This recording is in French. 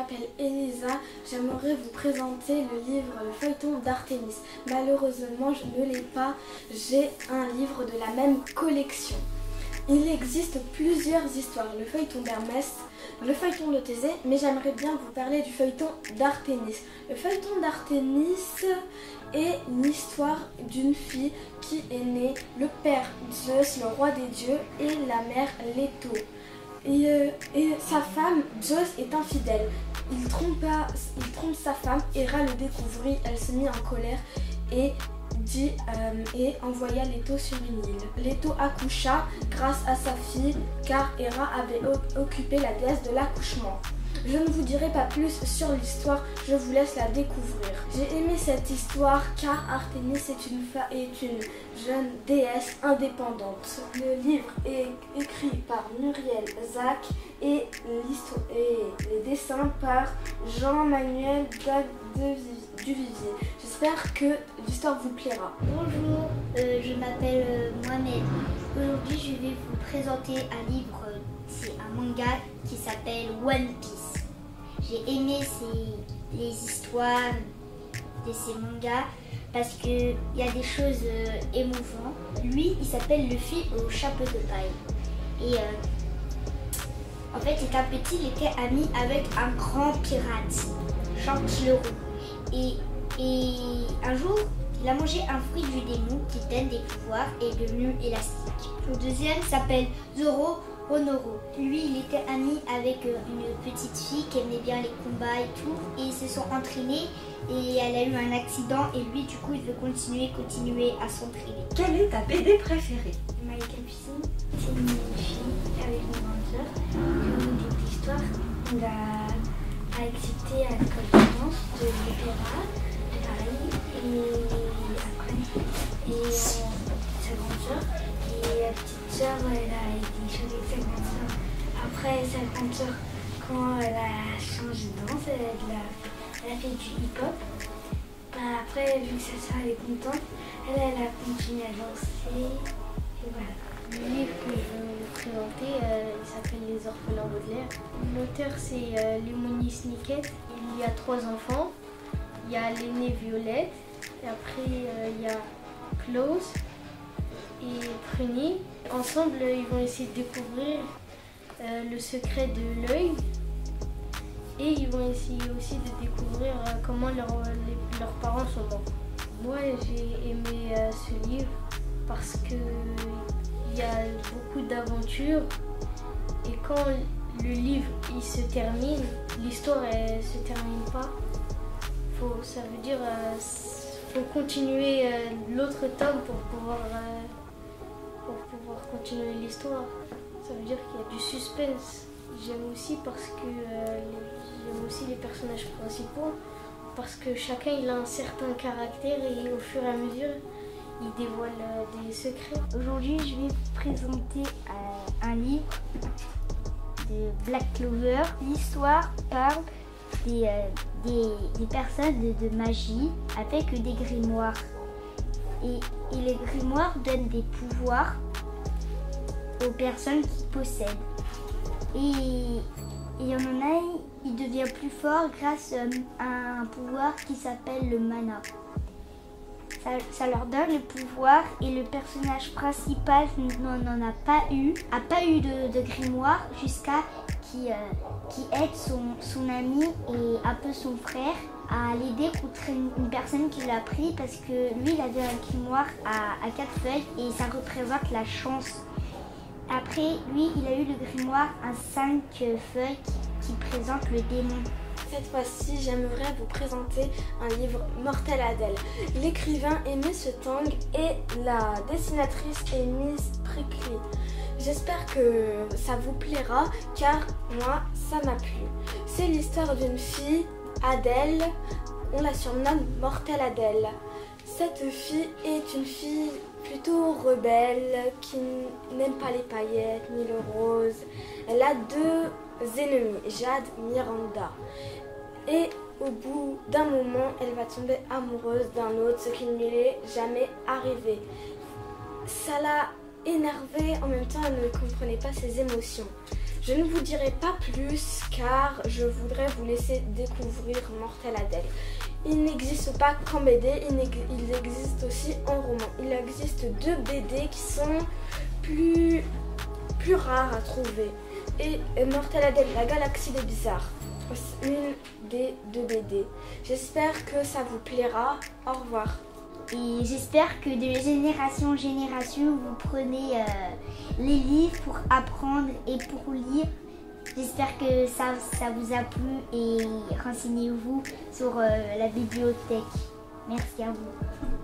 m'appelle Elisa, j'aimerais vous présenter le livre Le feuilleton d'Artémis. Malheureusement, je ne l'ai pas, j'ai un livre de la même collection. Il existe plusieurs histoires, le feuilleton d'Hermès, le feuilleton de Thésée, mais j'aimerais bien vous parler du feuilleton d'Artémis. Le feuilleton d'Artémis est l'histoire d'une fille qui est née, le père Zeus, le roi des dieux, et la mère Leto. Et sa femme, Zeus, est infidèle. Il trompe sa femme, Héra le découvrit, elle se mit en colère et envoya Leto sur une île. Leto accoucha grâce à sa fille car Héra avait occupé la déesse de l'accouchement. Je ne vous dirai pas plus sur l'histoire, je vous laisse la découvrir. J'ai aimé cette histoire car Artémis est une jeune déesse indépendante. Le livre est écrit par Muriel Zac et les dessins par Jean-Manuel Duvivier. J'espère que l'histoire vous plaira. Bonjour, je m'appelle Mohamed. Aujourd'hui, je vais vous présenter un livre, c'est un manga qui s'appelle One Piece. J'ai aimé les histoires de ces mangas parce qu'il y a des choses émouvantes. Lui, il s'appelle Luffy au chapeau de paille. Et en fait, étant petit, il était ami avec un grand pirate, Shanks le Roux. Et un jour, il a mangé un fruit du démon qui donne des pouvoirs et est devenu élastique. Le deuxième s'appelle Zoro Honoro. Lui, il était ami avec une petite fille qui aimait bien les combats et tout. Et ils se sont entraînés et elle a eu un accident. Et lui, du coup, il veut continuer à s'entraîner. Quelle est ta BD préférée? My Capucine, c'est une fille avec une grande sœur qui a eu des histoires. Elle a accepté à l'école de danse de l'opéra de Paris et sa grande sœur. Et la petite sœur, elle a été changée avec sa grande sœur. Après, sa grande sœur, quand elle a changé de danse, elle a fait du hip-hop. Après, vu que sa sœur est contente, elle a continué à danser. Et voilà. Le livre que je vais vous présenter, il s'appelle Les orphelins Baudelaire. L'auteur, c'est Lemony Snicket. Il y a 3 enfants. Il y a l'aîné Violette. Et après, il y a Klaus et Pruny. Ensemble, ils vont essayer de découvrir le secret de l'œil. Et ils vont essayer aussi de découvrir comment leurs parents sont morts. Moi, j'ai aimé ce livre parce qu'il y a beaucoup d'aventures. Et quand le livre il se termine, l'histoire elle se termine pas. Ça veut dire faut continuer l'autre tome pour pouvoir continuer l'histoire. Ça veut dire qu'il y a du suspense. J'aime aussi parce que j'aime aussi les personnages principaux parce que chacun il a un certain caractère et au fur et à mesure il dévoile des secrets. Aujourd'hui, je vais vous présenter un livre de Black Clover. L'histoire parle des personnes de magie avec des grimoires. Et les grimoires donnent des pouvoirs aux personnes qui possèdent. Et il y en a, il devient plus fort grâce à un pouvoir qui s'appelle le mana. Ça leur donne le pouvoir et le personnage principal n'en a pas eu de grimoire jusqu'à qui aide son ami et un peu son frère à l'aider contre une personne qui l'a pris parce que lui il avait un grimoire à 4 feuilles et ça représente la chance. Après lui il a eu le grimoire à 5 feuilles qui présente le démon. Cette fois-ci, j'aimerais vous présenter un livre, Mortel Adèle. L'écrivain est Monsieur Tang et la dessinatrice est Miss Prickly. J'espère que ça vous plaira car moi, ça m'a plu. C'est l'histoire d'une fille, Adèle, on la surnomme Mortel Adèle. Cette fille est une fille plutôt rebelle qui n'aime pas les paillettes ni le rose. Elle a 2 ennemis, Jade, Miranda. Et au bout d'un moment, elle va tomber amoureuse d'un autre, ce qui ne lui est jamais arrivé. Ça l'a énervée, en même temps elle ne comprenait pas ses émotions. Je ne vous dirai pas plus car je voudrais vous laisser découvrir Mortelle Adèle. Il n'existe pas qu'en BD, il existe aussi en roman. Il existe 2 BD qui sont plus rares à trouver. Et Mortelle Adèle, la galaxie des bizarres, une des 2 BD. J'espère que ça vous plaira. Au revoir. Et j'espère que de génération en génération, vous prenez les livres pour apprendre et pour lire. J'espère que ça vous a plu et renseignez-vous sur la bibliothèque. Merci à vous.